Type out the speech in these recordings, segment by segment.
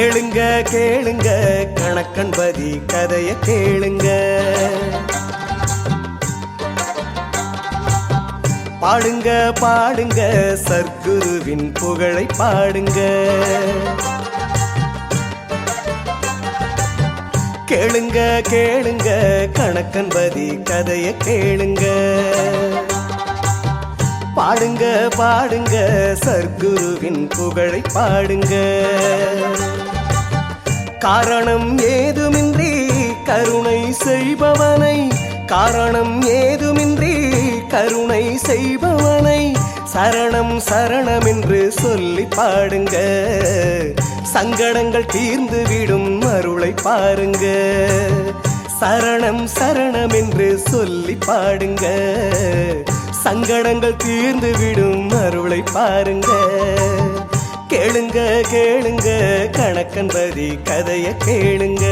கேளுங்க கேளுங்க கணக்கன்பதி கதைய கேளுங்க. பாடுங்க பாடுங்க சர்க்குருவின் புகழை பாடுங்க. கேளுங்க கேளுங்க கணக்கன்பதி கதைய கேளுங்க. பாடுங்க பாடுங்க சர்க்குருவின் புகழை பாடுங்க. காரணம் ஏதுமின்றி கருணை செய்பவனை, காரணம் ஏதுமின்றி கருணை செய்பவனை சரணம் சரணம் என்று சொல்லி பாடுங்க. சங்கடங்கள் தீர்ந்து விடும் அருளை பாருங்க. சரணம் சரணம் என்று சொல்லி பாடுங்க. சங்கடங்கள் தீர்ந்து விடும் அருளை பாருங்க. கேளுங்க கேளுங்க கணக்கன்பதி கதைய கேளுங்க.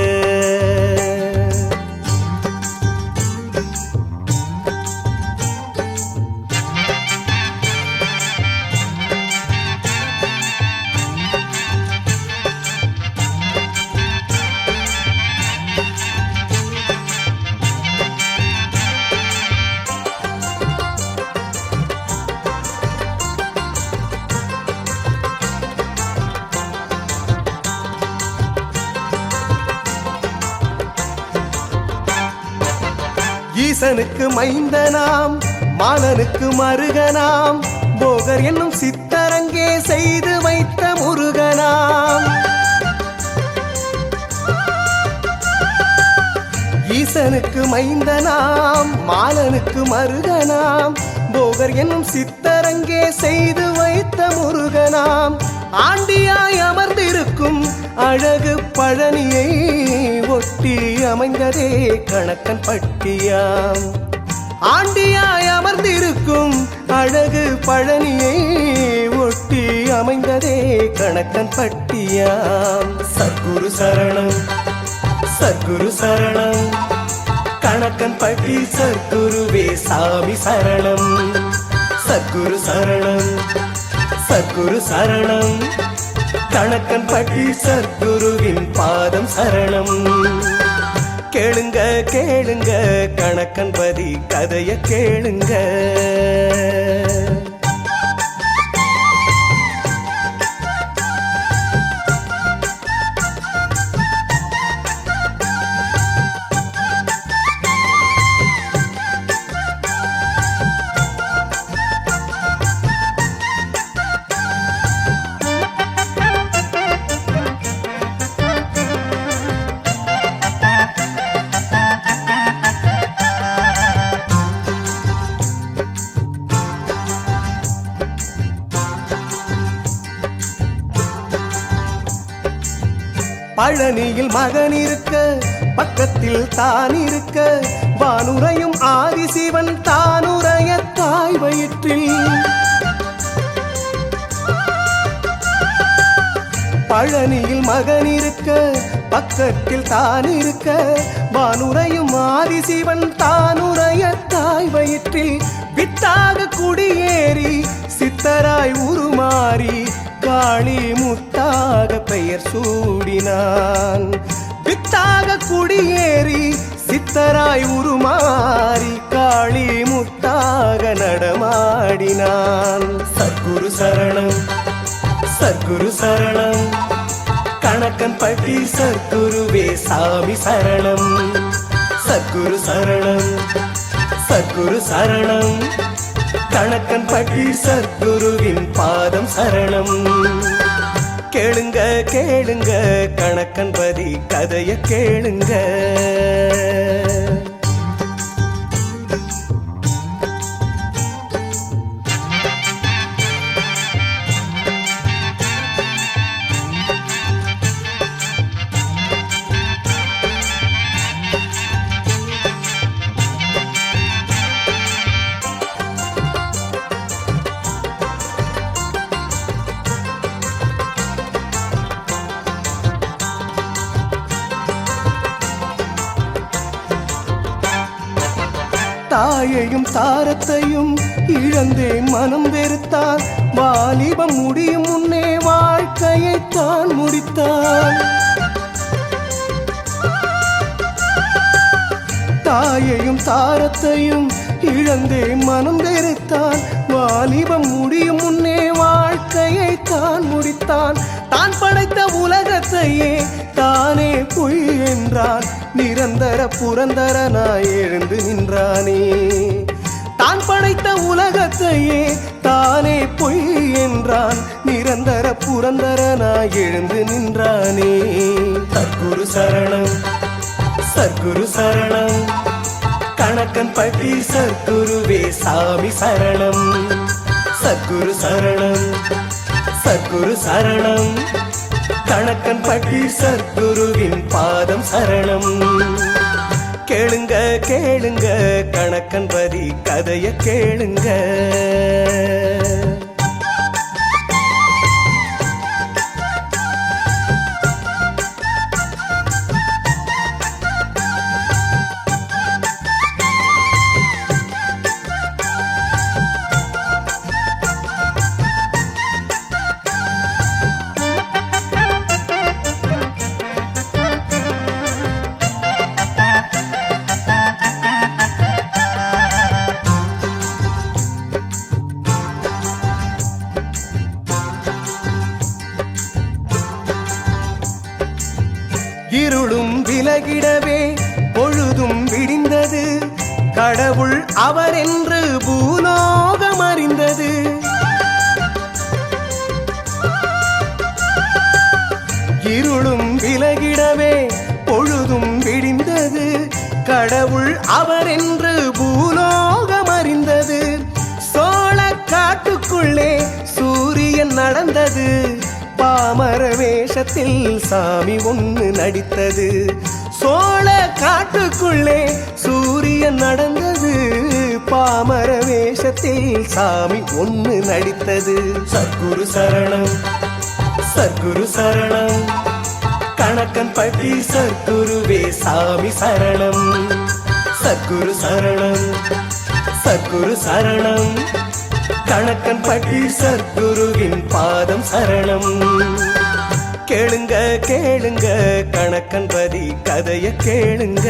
ஈசனுக்கு மைந்தனாம், மாலனுக்கு மருகனாம், போகர் என்னும் சித்தரங்கே செய்து வைத்த முருகனாம். ஈசனுக்கு மைந்தனாம், மாலனுக்கு மருகனாம், போகர் என்னும் சித்தரங்கே செய்து வைத்த முருகனாம். ஆண்டியாய் அமர்ந்திருக்கும் அழகு பழனியை ஒட்டி அமைந்ததே கணக்கன் பட்டியாம். ஆண்டியாய் அமர்ந்திருக்கும் அழகு பழனியை ஒட்டி அமைந்ததே கணக்கன் பட்டியாம். சர்க்குரு சரணம் சர்க்குரு சரணம் கணக்கன் பட்டி சர்க்குருவே சாமி சரணம். சர்க்குரு சரணம் சர்க்குரு சரணம் கணக்கன் பட்டி சர்க்குருவின் பாதம் சரணம். கேளுங்க கேளுங்க கணக்கன்பதி கதைய கேளுங்க. பழனியில் மகன் இருக்க பக்கத்தில் தான் இருக்க, வானுரையும் ஆதிசிவன் தானுரைய தாய் வயிற்றில். பழனியில் மகன் இருக்க பக்கத்தில் தான் இருக்க, வானுரையும் ஆதிசிவன் தானுரைய தாய் வயிற்றில். வித்தாக குடியேறி சித்தராய் உருமாறி காளி முத்தாக பெயர் சூடினான். வித்தாக குடியேறி சித்தராய் உருமாறி காளி முத்தாக நடமாடினான். சர்க்குரு சரணம் சர்க்குரு சரணம் கணக்கன் பட்டி சர்க்குருவே சாமி சரணம். சர்க்குரு சரணம் சர்க்குரு சரணம் கணக்கன் பட்டி சர்க்குருவின் பாதம் சரணம். கேளுங்க கேளுங்க கணக்கன்பதி கதைய கேளுங்க. தாயையும் தாரத்தையும் இழந்தே மனம் வெறுத்தான். வாலிபம் முடியும் முன்னே வாழ்க்கையை தான் முடித்தான். தாயையும் தாரத்தையும் இழந்தே மனம் வெறுத்தான். வாலிபம் முடியும் முன்னே வாழ்க்கையை தான் முடித்தான். தான் படைத்த உலகத்தையே தானே பொய் என்றான். நிரந்தர புரந்தரனாய் எழுந்து நின்றானே. தான் படைத்த உலகத்தையே தானே பொய் என்றான். நிரந்தர புரந்தரனாய் எழுந்து நின்றானே. சத்குரு சரணம் சத்குரு சரணம் கணக்கன் பட்டி சத்குருவே சாமி சரணம். சத்குரு சரணம் சத்குரு சரணம் கணக்கன் பட்டி சத்குருவின் பாதம் சரணம். கேளுங்க கேளுங்க கணக்கன் பதி கதைய கேளுங்க. இருளும் விலகிடவே பொழுதும் விடிந்தது. கடவுள் அவர் என்று பூலோகம் அறிந்தது. இருளும் விலகிடவே பொழுதும் விடிந்தது. கடவுள் அவர் என்று பூலோகம் அறிந்தது. சோழ காட்டுக்குள்ளே சூரியன் நடந்தது. பாமர வேஷத்தில் சாமி ஒன்று நடித்தது. சோழ காட்டுக்குள்ளே சூரியன் நடந்தது. பாமர வேஷத்தில் சாமி ஒன்று நடித்தது. சத்குரு சரணம் சத்குரு சரணம் கணக்கன் பட்டி சத்குருவே சாமி சரணம். சத்குரு சரணம் சத்குரு சரணம் கணக்கன் பட்டி சத்குருவின் பாதம் சரணம். கேளுங்க கேளுங்க கணக்கன் பதி கதைய கேளுங்க.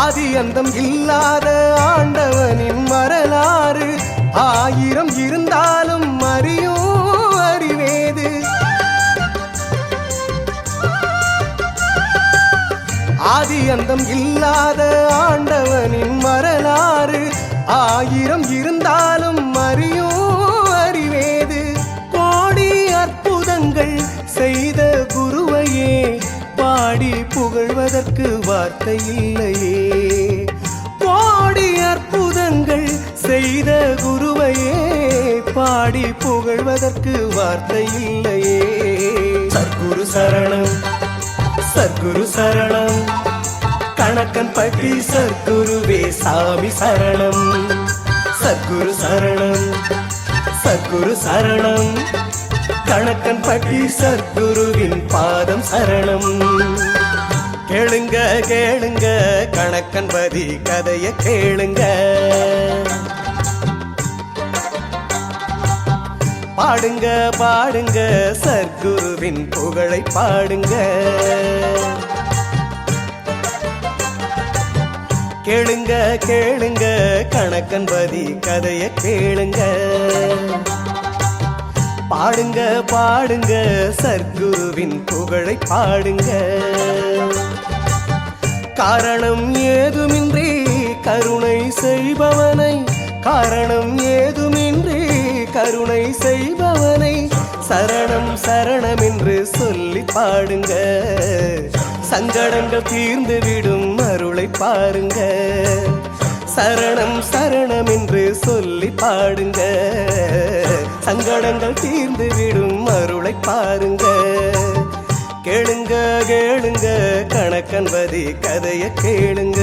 ஆதி அந்தம் இல்லாத ஆண்டவனின் வரலாறு. ஆயிரம் இருந்தாலும் அறியும் அறிவேது. ஆதி அந்தம் இல்லாத ஆண்டவனின் வரலாறு. ஆயிரம் இருந்தாலும் அறியும் அறிவேது. கோடி அற்புதங்கள் செய்த குருவையே பாடி புகழ்வதற்கு வார்த்தை இல்லையே. கோடி அற்புதங்கள் செய்த குருவையே பாடி புகழ்வதற்கு வார்த்தை இல்லையே. சத்குரு சரணம் சத்குரு சரணம் கணக்கன் பட்டி சத்குருவே சாமி சரணம். சத்குரு சரணம் சத்குரு சரணம் கணக்கன் பட்டி சத்குருவின் பாதம் சரணம். கேளுங்க கேளுங்க கணக்கன் பதி கதைய கேளுங்க. பாடுங்க பாடுங்க சத்குருவின் புகழை பாடுங்க. கேளுங்க கேளுங்க கணக்கன் பதி கதைய கேளுங்க. பாடுங்க பாடுங்க சத்குருவின் புகழை பாடுங்க. காரணம் ஏதுமின்றி கருணை செய்பவனை. காரணம் ஏதுமின்றி கருணை செய்பவனை. சரணம் சரணம் என்று சொல்லி பாடுங்க. சங்கடங்கள் தீர்ந்து விடும் அருளை பாருங்க. சரணம் சரணம் என்று சொல்லி பாடுங்க, சங்கடங்கள் தீர்ந்து விடும் அருளை பாருங்க. கேளுங்க கேளுங்க கணக்கன்பதி கதைய கேளுங்க.